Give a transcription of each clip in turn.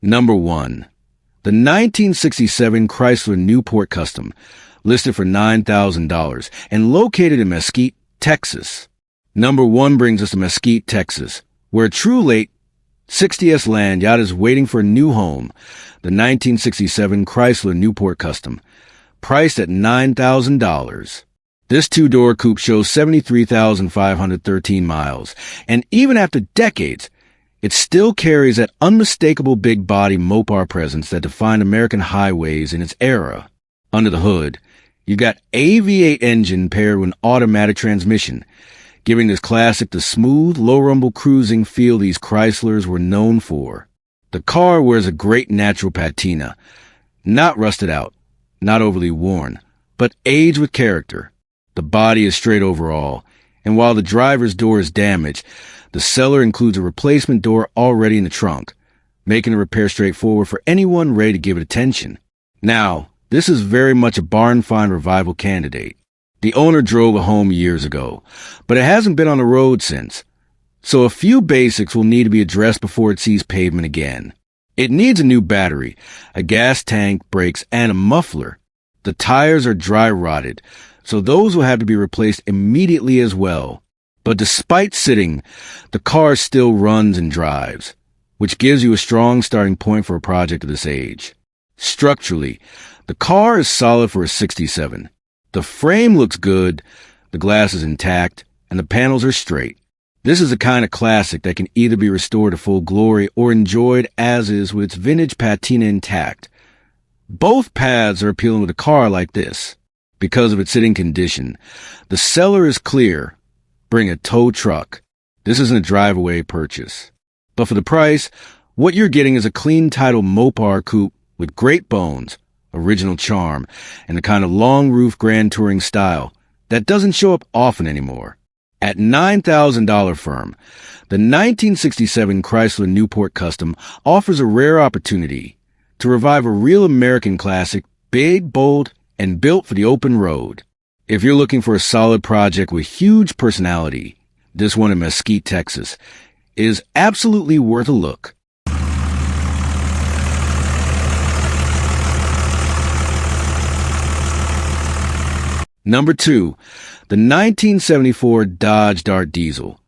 Number 1. The 1967 Chrysler Newport Custom, listed for $9,000 and located in Mesquite, Texas. Number 1 brings us to Mesquite, Texas, where a true late 60s land yacht is waiting for a new home, the 1967 Chrysler Newport Custom, priced at $9,000. This two-door coupe shows 73,513 miles, and even after decades, it still carries that unmistakable big-body Mopar presence that defined American highways in its era. Under the hood, you've got a V8 engine paired with an automatic transmission, giving this classic the smooth, low-rumble cruising feel these Chryslers were known for. The car wears a great natural patina, not rusted out, not overly worn, but aged with character. The body is straight overall, and while the driver's door is damaged, the seller includes a replacement door already in the trunk, making the repair straightforward for anyone ready to give it attention. Now, this is very much a barn-find revival candidate. The owner drove it home years ago, but it hasn't been on the road since, so a few basics will need to be addressed before it sees pavement again. It needs a new battery, a gas tank, brakes, and a muffler. The tires are dry-rotted, so those will have to be replaced immediately as well. But despite sitting, the car still runs and drives, which gives you a strong starting point for a project of this age. Structurally, the car is solid for a 67. The frame looks good, the glass is intact, and the panels are straight. This is the kind of classic that can either be restored to full glory or enjoyed as is with its vintage patina intact. Both paths are appealing with a car like this. Because of its sitting condition, the seller is clear. Bring a tow truck. This isn't a drive-away purchase. But for the price, what you're getting is a clean title Mopar coupe with great bones, original charm, and the kind of long-roof grand touring style that doesn't show up often anymore. At $9,000 firm, the 1967 Chrysler Newport Custom offers a rare opportunity to revive a real American classic, big, bold, and built for the open road. If you're looking for a solid project with huge personality, this one in Mesquite, Texas, is absolutely worth a look. Number 2, the 1974 Dodge Dart Diesel,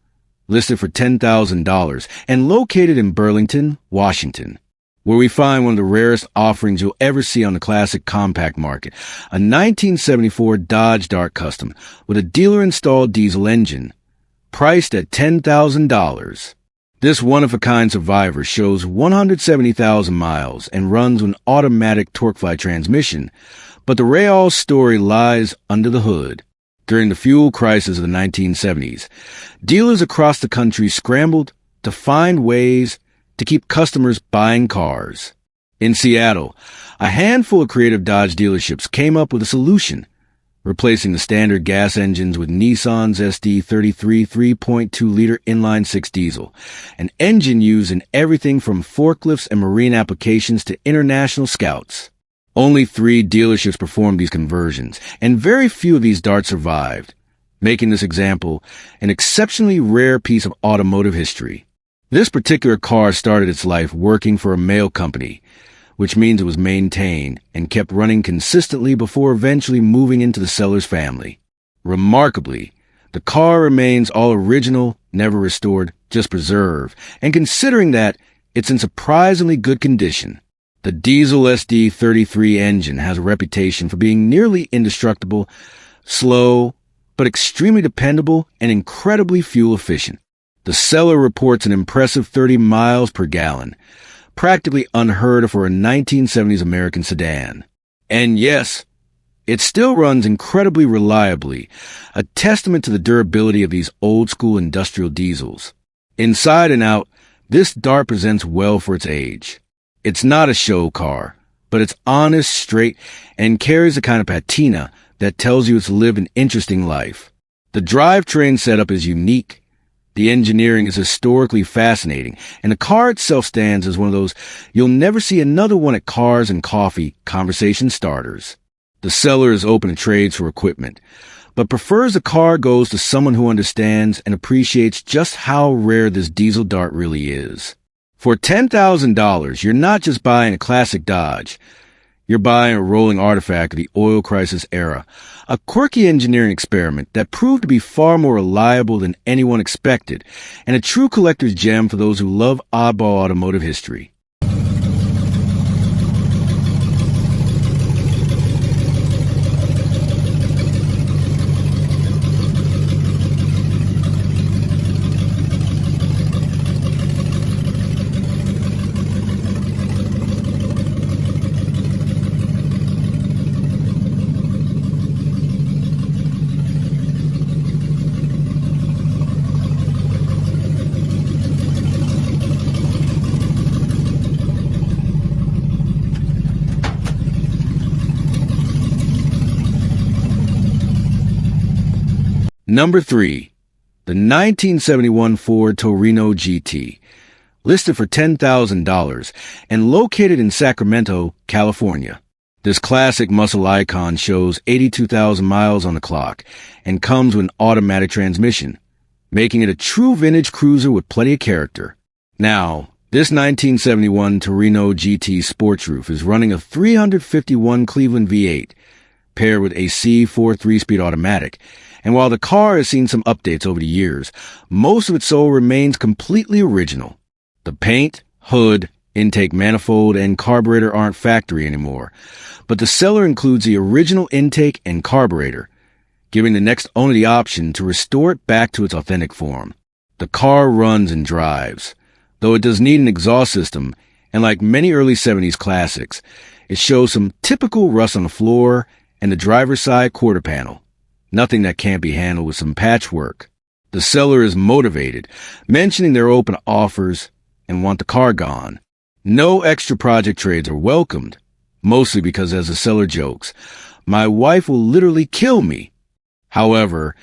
listed for $10,000 and located in Burlington, Washington, where we find one of the rarest offerings you'll ever see on the classic compact market, a 1974 Dodge Dart Custom with a dealer-installed diesel engine, priced at $10,000. This one-of-a-kind survivor shows 170,000 miles and runs with an automatic TorqueFly transmission, but the real story lies under the hood. During the fuel crisis of the 1970s, dealers across the country scrambled to find ways to keep customers buying cars. In Seattle, a handful of creative Dodge dealerships came up with a solution, replacing the standard gas engines with Nissan's SD33 3.2-liter inline-six diesel, an engine used in everything from forklifts and marine applications to international scouts. Only 3 dealerships performed these conversions, and very few of these darts survived, making this example an exceptionally rare piece of automotive history. This particular car started its life working for a mail company, which means it was maintained and kept running consistently before eventually moving into the seller's family. Remarkably, the car remains all original, never restored, just preserved, and considering that, it's in surprisingly good condition. The diesel SD33 engine has a reputation for being nearly indestructible, slow, but extremely dependable and incredibly fuel efficient. The seller reports an impressive 30 miles per gallon, practically unheard of for a 1970s American sedan. And yes, it still runs incredibly reliably, a testament to the durability of these old-school industrial diesels. Inside and out, this Dart presents well for its age. It's not a show car, but it's honest, straight, and carries the kind of patina that tells you it's lived an interesting life. The drivetrain setup is unique, the engineering is historically fascinating, and the car itself stands as one of those you'll never see another one at Cars and Coffee conversation starters. The seller is open to trades for equipment, but prefers the car goes to someone who understands and appreciates just how rare this diesel Dart really is. For $10,000, you're not just buying a classic Dodge. You're buying a rolling artifact of the oil crisis era, a quirky engineering experiment that proved to be far more reliable than anyone expected, and a true collector's gem for those who love oddball automotive history. Number 3. The 1971 Ford Torino GT, listed for $10,000 and located in Sacramento, California. This classic muscle icon shows 82,000 miles on the clock and comes with an automatic transmission, making it a true vintage cruiser with plenty of character. Now, this 1971 Torino GT sports roof is running a 351 Cleveland V8, paired with a C4 3-speed automatic, and while the car has seen some updates over the years, most of its soul remains completely original. The paint, hood, intake manifold, and carburetor aren't factory anymore, but the seller includes the original intake and carburetor, giving the next owner the option to restore it back to its authentic form. The car runs and drives, though it does need an exhaust system, and like many early 70s classics, it shows some typical rust on the floor and the driver's side quarter panel. Nothing that can't be handled with some patchwork. The seller is motivated, mentioning they're open to offers and want the car gone. No extra project trades are welcomed, mostly because, as the seller jokes, my wife will literally kill me. However,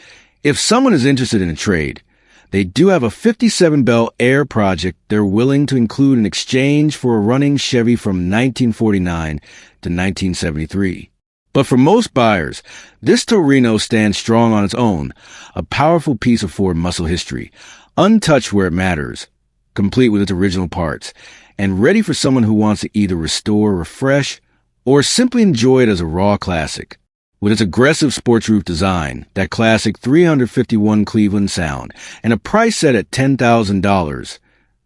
if someone is interested in a trade, they do have a 57 Bel Air project they're willing to include in exchange for a running Chevy from 1949 to 1973. But for most buyers, this Torino stands strong on its own, a powerful piece of Ford muscle history, untouched where it matters, complete with its original parts, and ready for someone who wants to either restore, refresh, or simply enjoy it as a raw classic. With its aggressive sports roof design, that classic 351 Cleveland sound, and a price set at $10,000,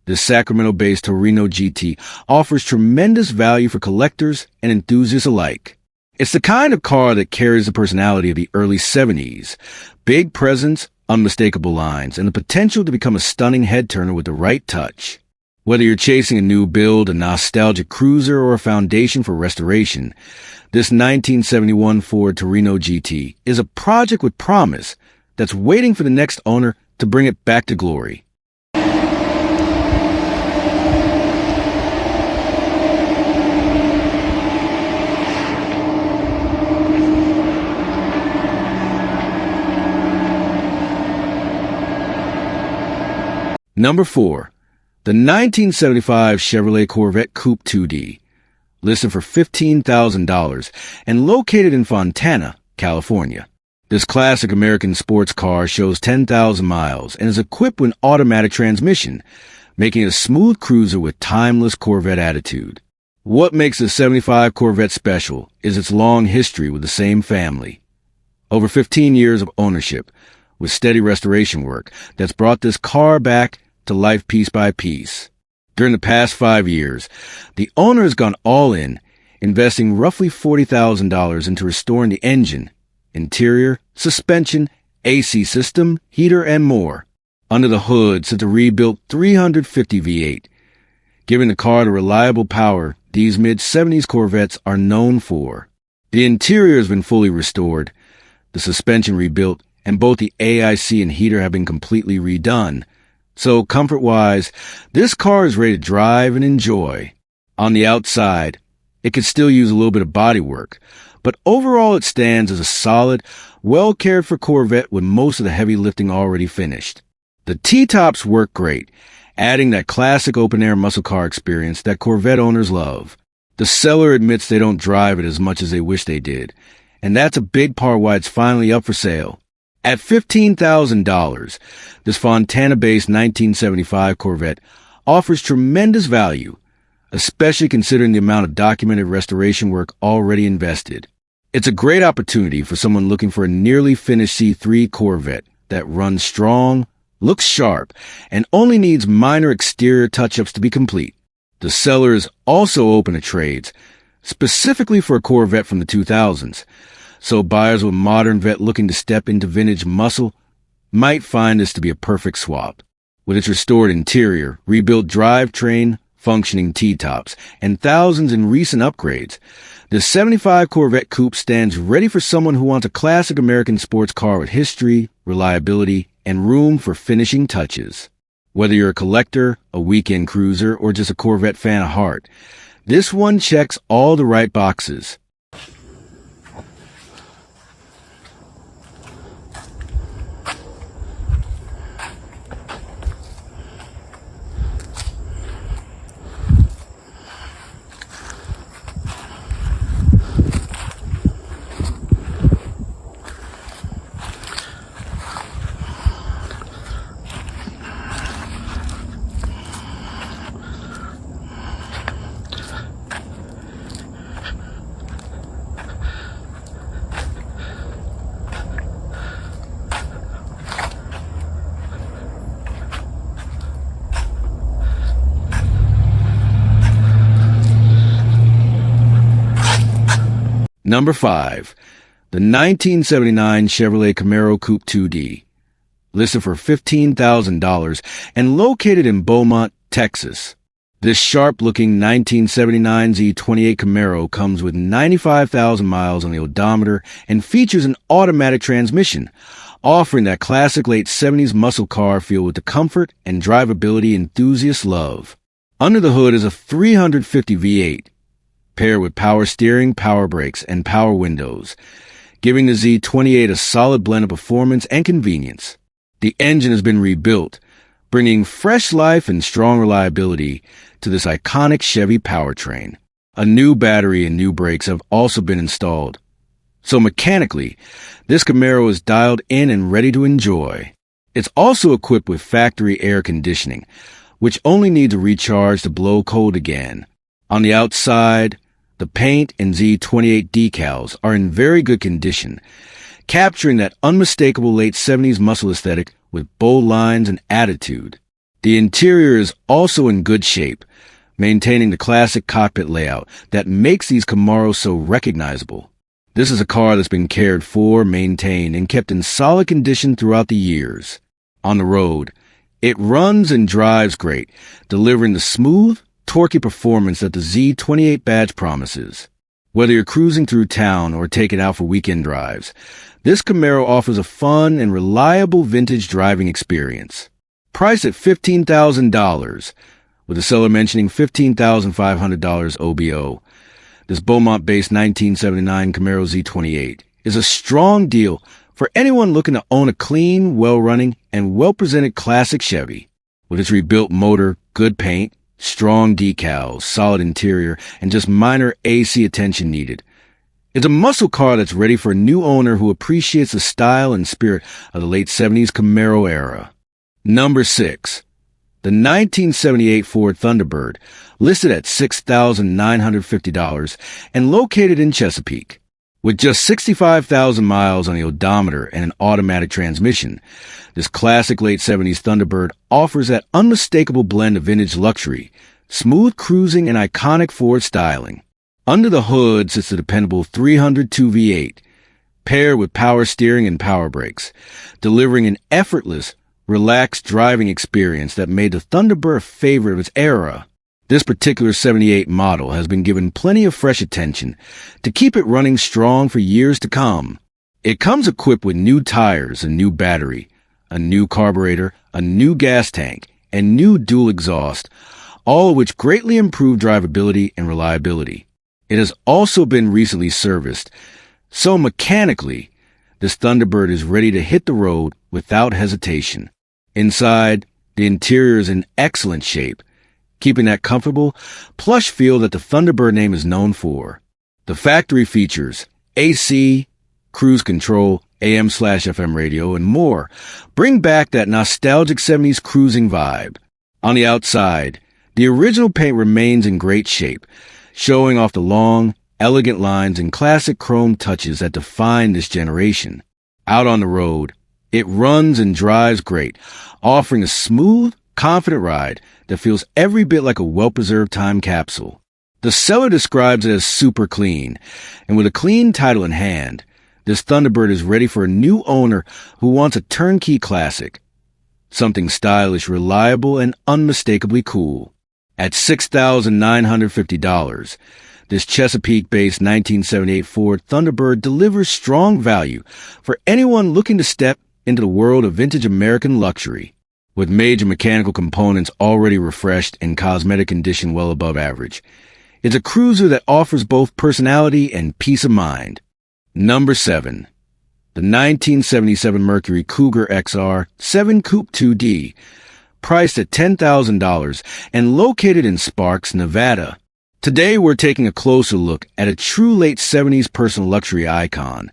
this Sacramento-based Torino GT offers tremendous value for collectors and enthusiasts alike. It's the kind of car that carries the personality of the early 70s. Big presence, unmistakable lines, and the potential to become a stunning head-turner with the right touch. Whether you're chasing a new build, a nostalgic cruiser, or a foundation for restoration, this 1971 Ford Torino GT is a project with promise that's waiting for the next owner to bring it back to glory. Number 4. The 1975 Chevrolet Corvette Coupe 2D, listed for $15,000 and located in Fontana, California. This classic American sports car shows 10,000 miles and is equipped with an automatic transmission, making it a smooth cruiser with timeless Corvette attitude. What makes the 75 Corvette special is its long history with the same family. Over 15 years of ownership, with steady restoration work that's brought this car back to life piece by piece. During the past 5 years, the owner has gone all in, investing roughly $40,000 into restoring the engine, interior, suspension, AC system, heater, and more. Under the hood sits a rebuilt 350 V8, giving the car the reliable power these mid-70s Corvettes are known for. The interior has been fully restored, the suspension rebuilt, and both the AIC and heater have been completely redone. So comfort-wise, this car is ready to drive and enjoy. On the outside, it could still use a little bit of body work, but overall it stands as a solid, well-cared-for Corvette with most of the heavy lifting already finished. The T-tops work great, adding that classic open-air muscle car experience that Corvette owners love. The seller admits they don't drive it as much as they wish they did, and that's a big part why it's finally up for sale. At $15,000, this Fontana-based 1975 Corvette offers tremendous value, especially considering the amount of documented restoration work already invested. It's a great opportunity for someone looking for a nearly finished C3 Corvette that runs strong, looks sharp, and only needs minor exterior touch-ups to be complete. The seller is also open to trades, specifically for a Corvette from the 2000s, so buyers with a modern Vette looking to step into vintage muscle might find this to be a perfect swap. With its restored interior, rebuilt drivetrain, functioning T-tops, and thousands in recent upgrades, the 75 Corvette Coupe stands ready for someone who wants a classic American sports car with history, reliability, and room for finishing touches. Whether you're a collector, a weekend cruiser, or just a Corvette fan at heart, this one checks all the right boxes. Number 5. The 1979 Chevrolet Camaro Coupe 2D, listed for $15,000 and located in Beaumont, Texas. This sharp-looking 1979 Z28 Camaro comes with 95,000 miles on the odometer and features an automatic transmission, offering that classic late 70s muscle car feel with the comfort and drivability enthusiasts love. Under the hood is a 350 V8, paired with power steering, power brakes, and power windows, giving the Z28 a solid blend of performance and convenience. The engine has been rebuilt, bringing fresh life and strong reliability to this iconic Chevy powertrain. A new battery and new brakes have also been installed. So mechanically, this Camaro is dialed in and ready to enjoy. It's also equipped with factory air conditioning, which only needs a recharge to blow cold again. On the outside, the paint and Z28 decals are in very good condition, capturing that unmistakable late 70s muscle aesthetic with bold lines and attitude. The interior is also in good shape, maintaining the classic cockpit layout that makes these Camaros so recognizable. This is a car that's been cared for, maintained, and kept in solid condition throughout the years. On the road, it runs and drives great, delivering the smooth, torquey performance that the Z28 badge promises. Whether you're cruising through town or taking out for weekend drives, this Camaro offers a fun and reliable vintage driving experience. Priced at $15,000, with the seller mentioning $15,500 OBO, this Beaumont-based 1979 Camaro Z28 is a strong deal for anyone looking to own a clean, well-running, and well-presented classic Chevy. With its rebuilt motor, good paint, strong decals, solid interior, and just minor AC attention needed. It's a muscle car that's ready for a new owner who appreciates the style and spirit of the late 70s Camaro era. Number 6. The 1978 Ford Thunderbird, listed at $6,950 and located in Chesapeake. With just 65,000 miles on the odometer and an automatic transmission, this classic late 70s Thunderbird offers that unmistakable blend of vintage luxury, smooth cruising, and iconic Ford styling. Under the hood sits the dependable 302 V8, paired with power steering and power brakes, delivering an effortless, relaxed driving experience that made the Thunderbird a favorite of its era. This particular 78 model has been given plenty of fresh attention to keep it running strong for years to come. It comes equipped with new tires, a new battery, a new carburetor, a new gas tank, and new dual exhaust, all of which greatly improve drivability and reliability. It has also been recently serviced, so mechanically, this Thunderbird is ready to hit the road without hesitation. Inside, the interior is in excellent shape, keeping that comfortable, plush feel that the Thunderbird name is known for. The factory features AC, cruise control, AM/FM radio, and more bring back that nostalgic 70s cruising vibe. On the outside, the original paint remains in great shape, showing off the long, elegant lines and classic chrome touches that define this generation. Out on the road, it runs and drives great, offering a smooth, confident ride that feels every bit like a well-preserved time capsule. The seller describes it as super clean, and with a clean title in hand, this Thunderbird is ready for a new owner who wants a turnkey classic. Something stylish, reliable, and unmistakably cool. At $6,950, this Chesapeake-based 1978 Ford Thunderbird delivers strong value for anyone looking to step into the world of vintage American luxury. With major mechanical components already refreshed and cosmetic condition well above average, it's a cruiser that offers both personality and peace of mind. Number 7. The 1977 Mercury Cougar XR 7 Coupe 2D, priced at $10,000 and located in Sparks, Nevada. Today we're taking a closer look at a true late 70s personal luxury icon,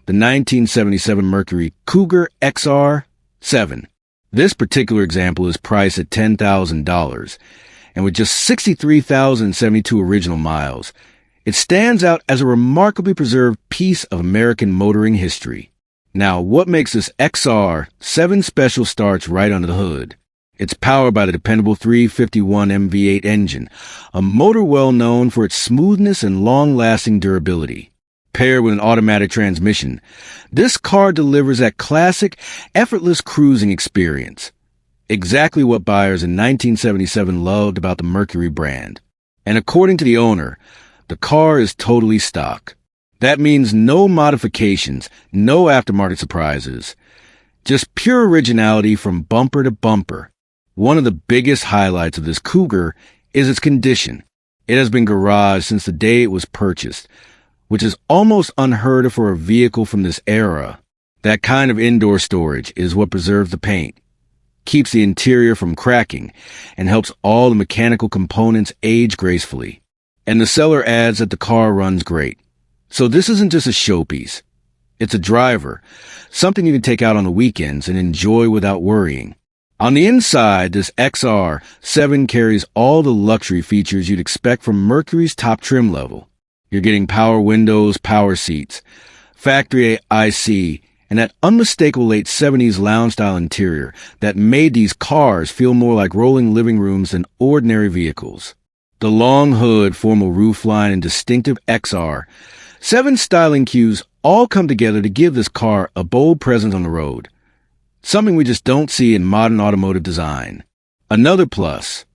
the 1977 Mercury Cougar XR 7. This particular example is priced at $10,000, and with just 63,072 original miles, it stands out as a remarkably preserved piece of American motoring history. Now, what makes this XR 7 special starts right under the hood. It's powered by the dependable 351 MV8 engine, a motor well known for its smoothness and long-lasting durability. Paired with an automatic transmission, this car delivers that classic, effortless cruising experience. Exactly what buyers in 1977 loved about the Mercury brand. And according to the owner, the car is totally stock. That means no modifications, no aftermarket surprises. Just pure originality from bumper to bumper. One of the biggest highlights of this Cougar is its condition. It has been garaged since the day it was purchased, which is almost unheard of for a vehicle from this era. That kind of indoor storage is what preserves the paint, keeps the interior from cracking, and helps all the mechanical components age gracefully. And the seller adds that the car runs great. So this isn't just a showpiece. It's a driver, something you can take out on the weekends and enjoy without worrying. On the inside, this XR 7 carries all the luxury features you'd expect from Mercury's top trim level. You're getting power windows, power seats, factory IC, and that unmistakable late 70s lounge-style interior that made these cars feel more like rolling living rooms than ordinary vehicles. The long hood, formal roofline, and distinctive XR 7 styling cues all come together to give this car a bold presence on the road. Something we just don't see in modern automotive design. Another plus,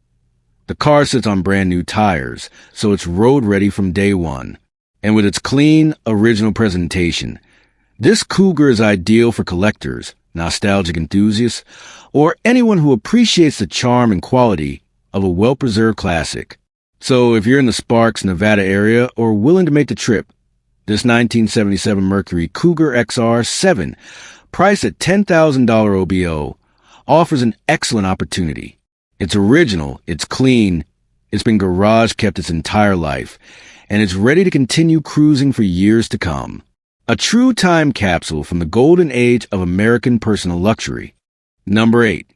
the car sits on brand new tires, so it's road ready from day one. And with its clean, original presentation, this Cougar is ideal for collectors, nostalgic enthusiasts, or anyone who appreciates the charm and quality of a well-preserved classic. So if you're in the Sparks, Nevada area or willing to make the trip, this 1977 Mercury Cougar XR 7, priced at $10,000 OBO, offers an excellent opportunity. It's original, it's clean, it's been garage kept its entire life, and it's ready to continue cruising for years to come. A true time capsule from the golden age of American personal luxury. Number 8.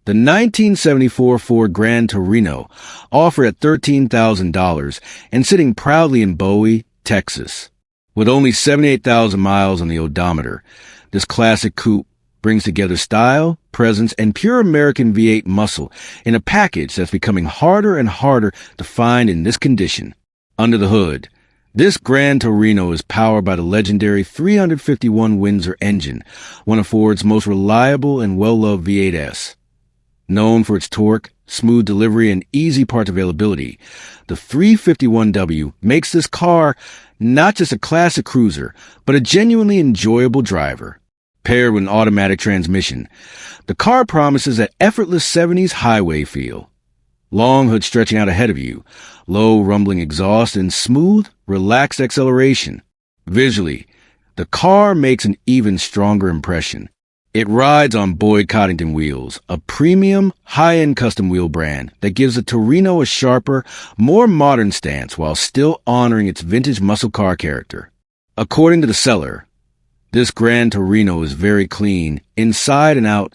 The 1974 Ford Grand Torino, offered at $13,000 and sitting proudly in Bowie, Texas. With only 78,000 miles on the odometer, this classic coupe brings together style, presence, and pure American V8 muscle in a package that's becoming harder and harder to find in this condition. Under the hood, this Grand Torino is powered by the legendary 351 Windsor engine, one of Ford's most reliable and well-loved V8s. Known for its torque, smooth delivery, and easy parts availability, the 351W makes this car not just a classic cruiser, but a genuinely enjoyable driver. Paired with an automatic transmission, the car promises that effortless 70s highway feel. Long hood stretching out ahead of you, low rumbling exhaust, and smooth, relaxed acceleration. Visually, the car makes an even stronger impression. It rides on Boyd Coddington wheels, a premium, high-end custom wheel brand that gives the Torino a sharper, more modern stance while still honoring its vintage muscle car character. According to the seller, This Gran Torino is very clean, inside and out,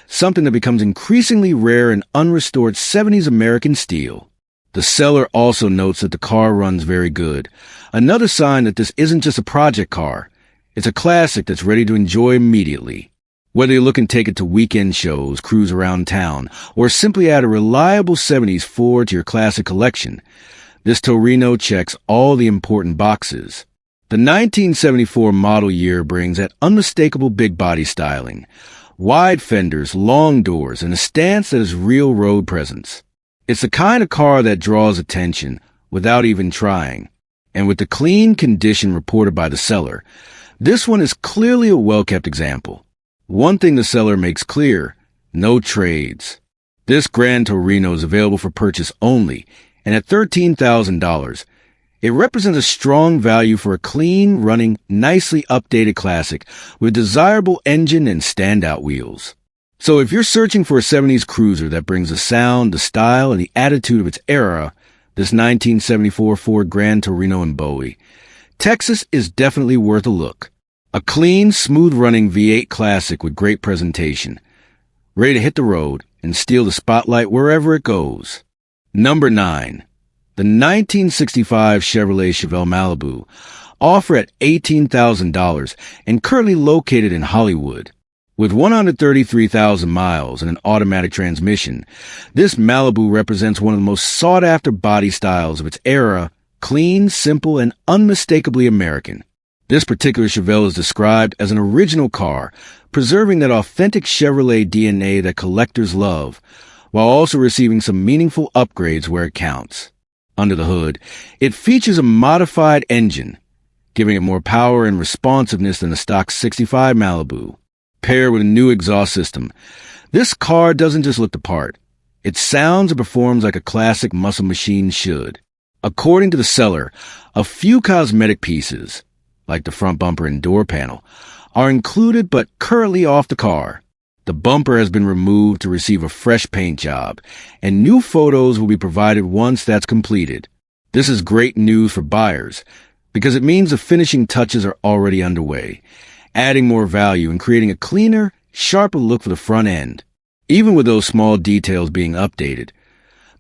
something that becomes increasingly rare in unrestored 70s American steel. The seller also notes that the car runs very good, another sign that this isn't just a project car. It's a classic that's ready to enjoy immediately. Whether you're looking to take it to weekend shows, cruise around town, or simply add a reliable 70s Ford to your classic collection, this Torino checks all the important boxes. The 1974 model year brings that unmistakable big body styling, wide fenders, long doors, and a stance that has real road presence. It's the kind of car that draws attention without even trying. And with the clean condition reported by the seller, this one is clearly a well-kept example. One thing the seller makes clear: no trades. This Gran Torino is available for purchase only, and at $13,000, it represents a strong value for a clean, running, nicely updated classic with desirable engine and standout wheels. So if you're searching for a 70s cruiser that brings the sound, the style, and the attitude of its era, this 1974 Ford Gran Torino in Bowie, Texas is definitely worth a look. A clean, smooth-running V8 classic with great presentation, ready to hit the road and steal the spotlight wherever it goes. Number 9. The 1965 Chevrolet Chevelle Malibu, offered at $18,000 and currently located in Hollywood. With 133,000 miles and an automatic transmission, this Malibu represents one of the most sought-after body styles of its era, clean, simple, and unmistakably American. This particular Chevelle is described as an original car, preserving that authentic Chevrolet DNA that collectors love, while also receiving some meaningful upgrades where it counts. Under the hood, it features a modified engine, giving it more power and responsiveness than the stock 65 Malibu. Paired with a new exhaust system, this car doesn't just look the part. It sounds and performs like a classic muscle machine should. According to the seller, a few cosmetic pieces, like the front bumper and door panel, are included but currently off the car. The bumper has been removed to receive a fresh paint job, and new photos will be provided once that's completed. This is great news for buyers, because it means the finishing touches are already underway, adding more value and creating a cleaner, sharper look for the front end. Even with those small details being updated,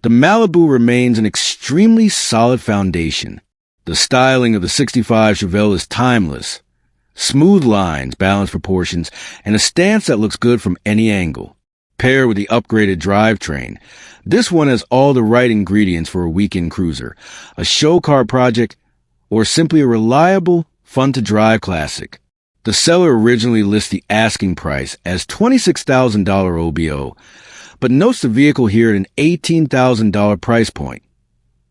the Malibu remains an extremely solid foundation. The styling of the 65 Chevelle is timeless. Smooth lines, balanced proportions, and a stance that looks good from any angle. Paired with the upgraded drivetrain, this one has all the right ingredients for a weekend cruiser, a show car project, or simply a reliable, fun-to-drive classic. The seller originally lists the asking price as $26,000 OBO, but notes the vehicle here at an $18,000 price point,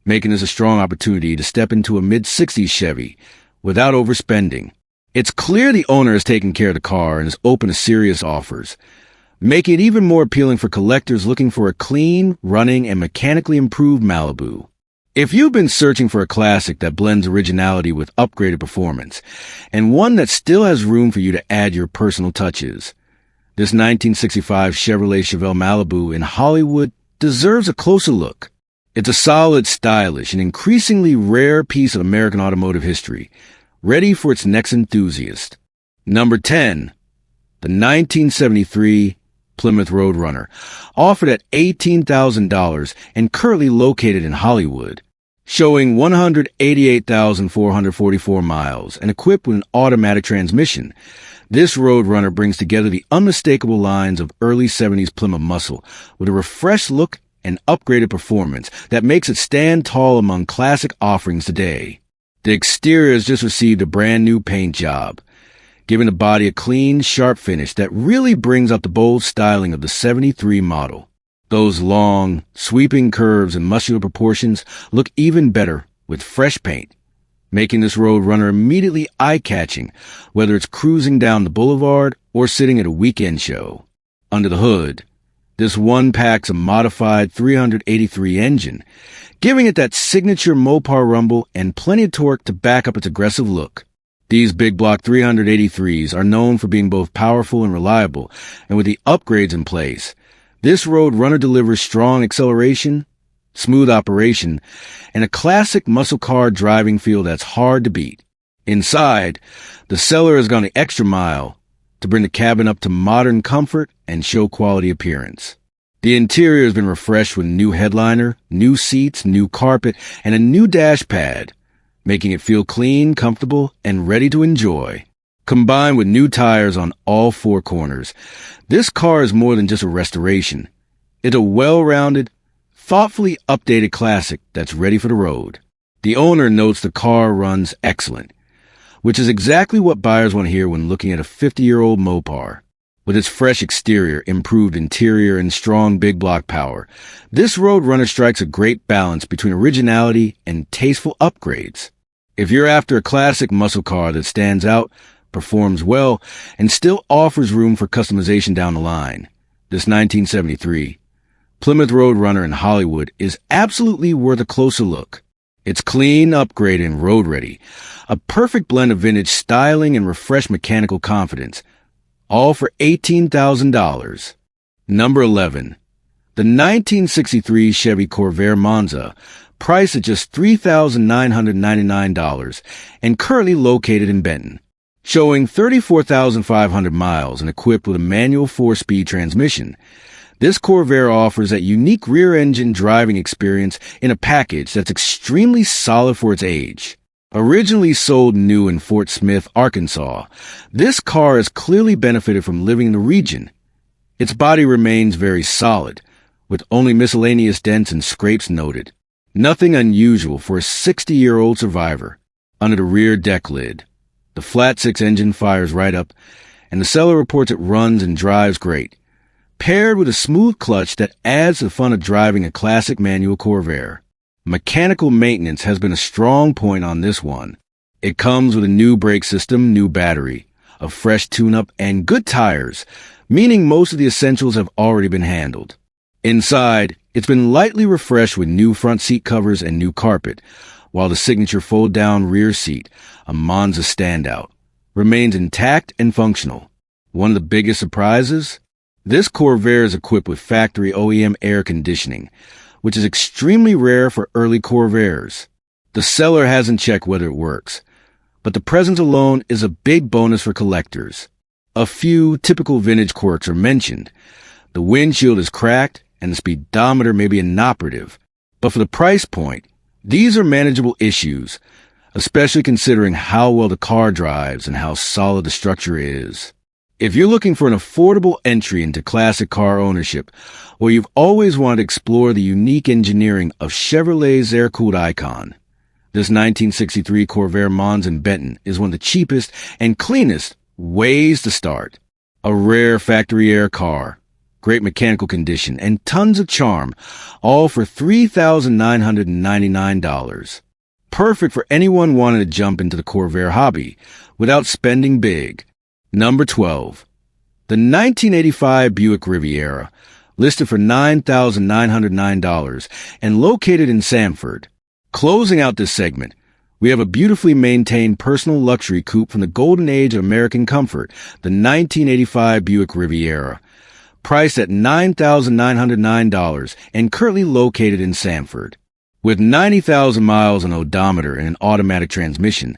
making this a strong opportunity to step into a mid-60s Chevy without overspending. It's clear the owner has taken care of the car and is open to serious offers, making it even more appealing for collectors looking for a clean, running, and mechanically improved Malibu. If you've been searching for a classic that blends originality with upgraded performance, and one that still has room for you to add your personal touches, this 1965 Chevrolet Chevelle Malibu in Hollywood deserves a closer look. It's a solid, stylish, and increasingly rare piece of American automotive history, ready for its next enthusiast. Number 10. The 1973 Plymouth Roadrunner, offered at $18,000 and currently located in Hollywood. Showing 188,444 miles and equipped with an automatic transmission, this Roadrunner brings together the unmistakable lines of early 70s Plymouth muscle with a refreshed look and upgraded performance that makes it stand tall among classic offerings today. The exterior has just received a brand new paint job, giving the body a clean, sharp finish that really brings out the bold styling of the 73 model. Those long, sweeping curves and muscular proportions look even better with fresh paint, making this Roadrunner immediately eye-catching, whether it's cruising down the boulevard or sitting at a weekend show. Under the hood, this one packs a modified 383 engine, giving it that signature Mopar rumble and plenty of torque to back up its aggressive look. These big block 383s are known for being both powerful and reliable, and with the upgrades in place, this Roadrunner delivers strong acceleration, smooth operation, and a classic muscle car driving feel that's hard to beat. Inside, the seller has gone the extra mile to bring the cabin up to modern comfort and show quality appearance. The interior has been refreshed with new headliner, new seats, new carpet, and a new dash pad, making it feel clean, comfortable, and ready to enjoy. Combined with new tires on all four corners, this car is more than just a restoration. It's a well-rounded, thoughtfully updated classic that's ready for the road. The owner notes the car runs excellent, which is exactly what buyers want to hear when looking at a 50-year-old Mopar. With its fresh exterior, improved interior, and strong big block power, this Roadrunner strikes a great balance between originality and tasteful upgrades. If you're after a classic muscle car that stands out, performs well, and still offers room for customization down the line, this 1973 Plymouth Roadrunner in Hollywood is absolutely worth a closer look. It's clean, upgraded, and road-ready, a perfect blend of vintage styling and refreshed mechanical confidence, all for $18,000. Number 11. The 1963 Chevy Corvair Monza, priced at just $3,999 and currently located in Benton. Showing 34,500 miles and equipped with a manual 4-speed transmission, this Corvair offers that unique rear-engine driving experience in a package that's extremely solid for its age. Originally sold new in Fort Smith, Arkansas, this car has clearly benefited from living in the region. Its body remains very solid, with only miscellaneous dents and scrapes noted. Nothing unusual for a 60-year-old survivor. Under the rear deck lid, the flat-six engine fires right up, and the seller reports it runs and drives great, paired with a smooth clutch that adds the fun of driving a classic manual Corvair. Mechanical maintenance has been a strong point on this one. It comes with a new brake system, new battery, a fresh tune-up, and good tires, meaning most of the essentials have already been handled. Inside, it's been lightly refreshed with new front seat covers and new carpet, while the signature fold-down rear seat, a Monza standout, remains intact and functional. One of the biggest surprises? This Corvair is equipped with factory OEM air conditioning, which is extremely rare for early Corvairs. The seller hasn't checked whether it works, but the presence alone is a big bonus for collectors. A few typical vintage quirks are mentioned. The windshield is cracked, and the speedometer may be inoperative, but for the price point, these are manageable issues, especially considering how well the car drives and how solid the structure is. If you're looking for an affordable entry into classic car ownership, or you've always wanted to explore the unique engineering of Chevrolet's air-cooled icon, this 1963 Corvair Monza in Benton is one of the cheapest and cleanest ways to start. A rare factory air car, great mechanical condition, and tons of charm, all for $3,999. Perfect for anyone wanting to jump into the Corvair hobby without spending big. Number 12. The 1985 Buick Riviera, listed for $9,909 and located in Sanford. Closing out this segment, we have a beautifully maintained personal luxury coupe from the golden age of American comfort, the 1985 Buick Riviera, priced at $9,909 and currently located in Sanford. With 90,000 miles on odometer and an automatic transmission,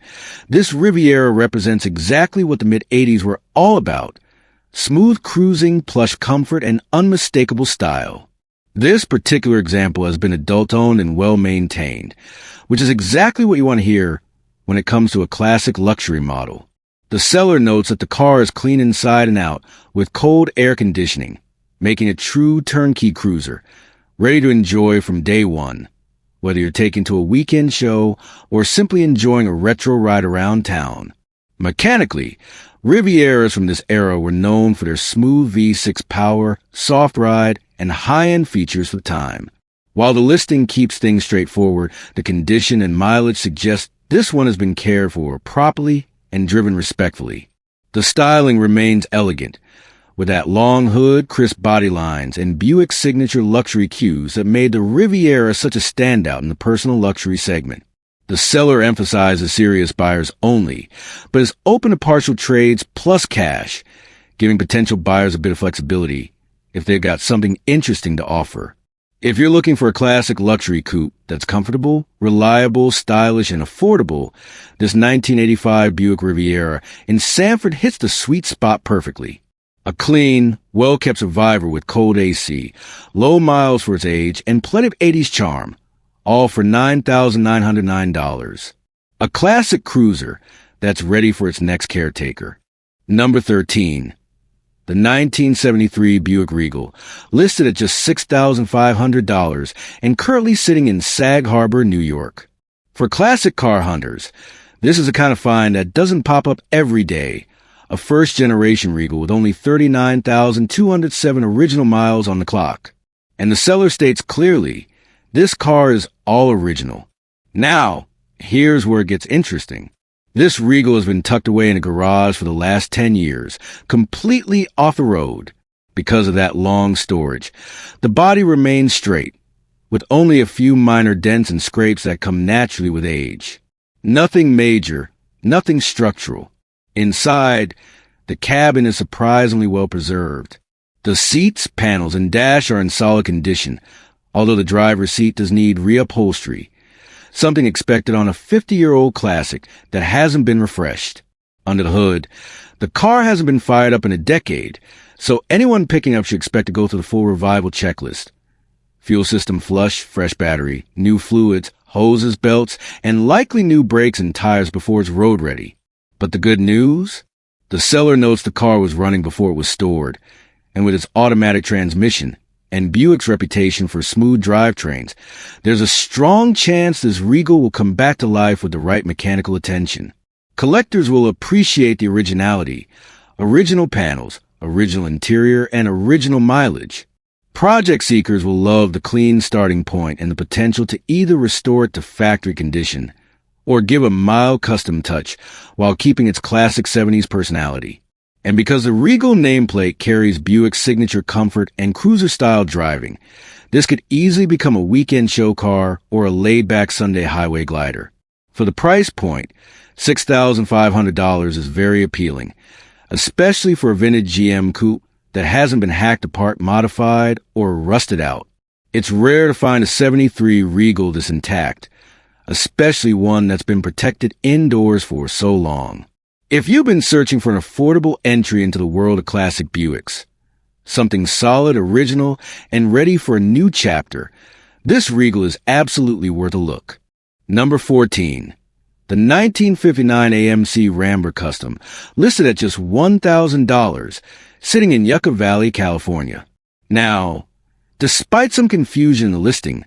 this Riviera represents exactly what the mid-'80s were all about: smooth cruising, plush comfort, and unmistakable style. This particular example has been adult-owned and well-maintained, which is exactly what you want to hear when it comes to a classic luxury model. The seller notes that the car is clean inside and out with cold air conditioning, making it a true turnkey cruiser, ready to enjoy from day one, whether you're taking to a weekend show or simply enjoying a retro ride around town. Mechanically, Rivieras from this era were known for their smooth V6 power, soft ride, and high-end features for the time. While the listing keeps things straightforward, the condition and mileage suggest this one has been cared for properly and driven respectfully. The styling remains elegant, with that long hood, crisp body lines, and Buick's signature luxury cues that made the Riviera such a standout in the personal luxury segment. The seller emphasizes serious buyers only, but is open to partial trades plus cash, giving potential buyers a bit of flexibility if they've got something interesting to offer. If you're looking for a classic luxury coupe that's comfortable, reliable, stylish, and affordable, this 1985 Buick Riviera in Sanford hits the sweet spot perfectly. A clean, well-kept survivor with cold AC, low miles for its age, and plenty of 80s charm, all for $9,909. A classic cruiser that's ready for its next caretaker. Number 13. The 1973 Buick Regal, listed at just $6,500 and currently sitting in Sag Harbor, New York. For classic car hunters, this is a kind of find that doesn't pop up every day. A first-generation Regal with only 39,207 original miles on the clock. And the seller states clearly, this car is all original. Now, here's where it gets interesting. This Regal has been tucked away in a garage for the last 10 years, completely off the road. Because of that long storage, the body remains straight, with only a few minor dents and scrapes that come naturally with age. Nothing major, nothing structural. Inside, the cabin is surprisingly well preserved. The seats, panels, and dash are in solid condition, although the driver's seat does need reupholstery, something expected on a 50-year-old classic that hasn't been refreshed. Under the hood, the car hasn't been fired up in a decade, so anyone picking up should expect to go through the full revival checklist. Fuel system flush, fresh battery, new fluids, hoses, belts, and likely new brakes and tires before it's road ready. But the good news? The seller notes the car was running before it was stored, and with its automatic transmission and Buick's reputation for smooth drivetrains, there's a strong chance this Regal will come back to life with the right mechanical attention. Collectors will appreciate the originality, original panels, original interior, and original mileage. Project seekers will love the clean starting point and the potential to either restore it to factory condition or give a mild custom touch while keeping its classic 70s personality. And because the Regal nameplate carries Buick's signature comfort and cruiser-style driving, this could easily become a weekend show car or a laid-back Sunday highway glider. For the price point, $6,500 is very appealing, especially for a vintage GM coupe that hasn't been hacked apart, modified, or rusted out. It's rare to find a 73 Regal this intact, especially one that's been protected indoors for so long. If you've been searching for an affordable entry into the world of classic Buicks, something solid, original, and ready for a new chapter, this Regal is absolutely worth a look. Number 14. The 1959 AMC Rambler Custom, listed at just $1,000, sitting in Yucca Valley, California. Now, despite some confusion in the listing,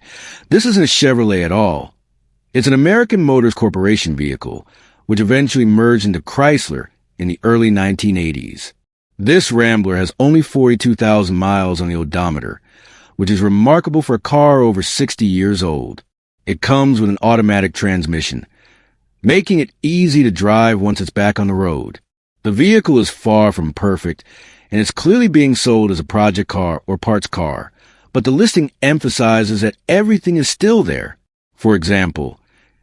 this isn't a Chevrolet at all. It's an American Motors Corporation vehicle, which eventually merged into Chrysler in the early 1980s. This Rambler has only 42,000 miles on the odometer, which is remarkable for a car over 60 years old. It comes with an automatic transmission, making it easy to drive once it's back on the road. The vehicle is far from perfect, and it's clearly being sold as a project car or parts car, but the listing emphasizes that everything is still there. For example,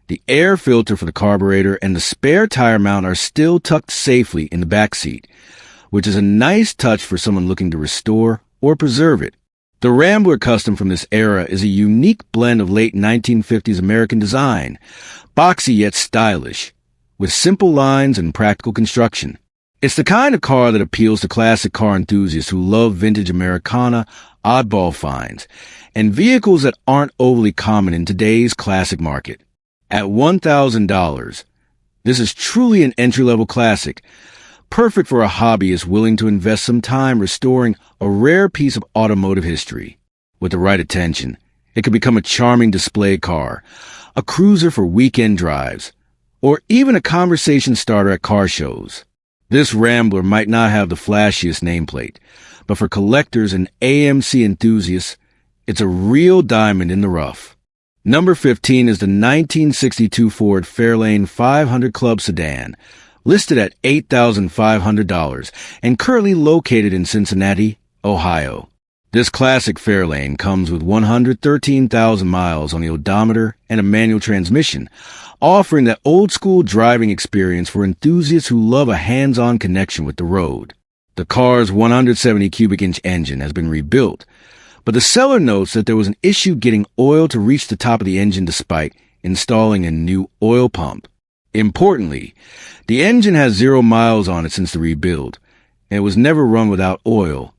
the air filter for the carburetor and the spare tire mount are still tucked safely in the back seat, which is a nice touch for someone looking to restore or preserve it. The Rambler Custom from this era is a unique blend of late 1950s American design, boxy yet stylish, with simple lines and practical construction. It's the kind of car that appeals to classic car enthusiasts who love vintage Americana, oddball finds, and vehicles that aren't overly common in today's classic market. At $1,000, this is truly an entry-level classic, perfect for a hobbyist willing to invest some time restoring a rare piece of automotive history. With the right attention, it could become a charming display car, a cruiser for weekend drives, or even a conversation starter at car shows. This Rambler might not have the flashiest nameplate, but for collectors and AMC enthusiasts, it's a real diamond in the rough. Number 15 is the 1962 Ford Fairlane 500 Club Sedan, listed at $8,500 and currently located in Cincinnati, Ohio. This classic Fairlane comes with 113,000 miles on the odometer and a manual transmission, offering that old-school driving experience for enthusiasts who love a hands-on connection with the road. The car's 170 cubic inch engine has been rebuilt, But the seller notes that there was an issue getting oil to reach the top of the engine despite installing a new oil pump. Importantly, the engine has 0 miles on it since the rebuild, and it was never run without oil,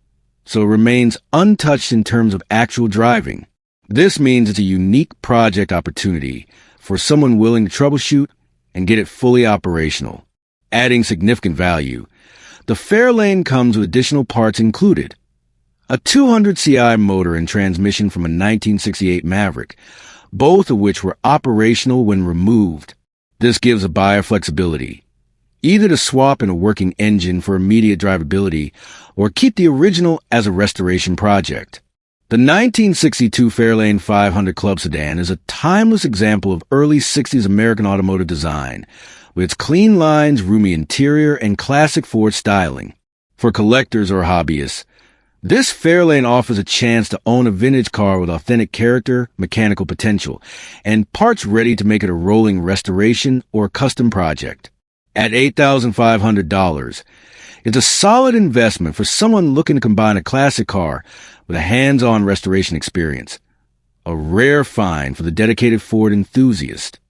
so it remains untouched in terms of actual driving. This means it's a unique project opportunity for someone willing to troubleshoot and get it fully operational. Adding significant value, the Fairlane comes with additional parts included: a 200 CI motor and transmission from a 1968 Maverick, both of which were operational when removed. This gives a buyer flexibility, either to swap in a working engine for immediate drivability or keep the original as a restoration project. The 1962 Fairlane 500 Club Sedan is a timeless example of early 60s American automotive design, with its clean lines, roomy interior, and classic Ford styling. For collectors or hobbyists, this Fairlane offers a chance to own a vintage car with authentic character, mechanical potential, and parts ready to make it a rolling restoration or custom project. At $8,500, it's a solid investment for someone looking to combine a classic car with a hands-on restoration experience. A rare find for the dedicated Ford enthusiast.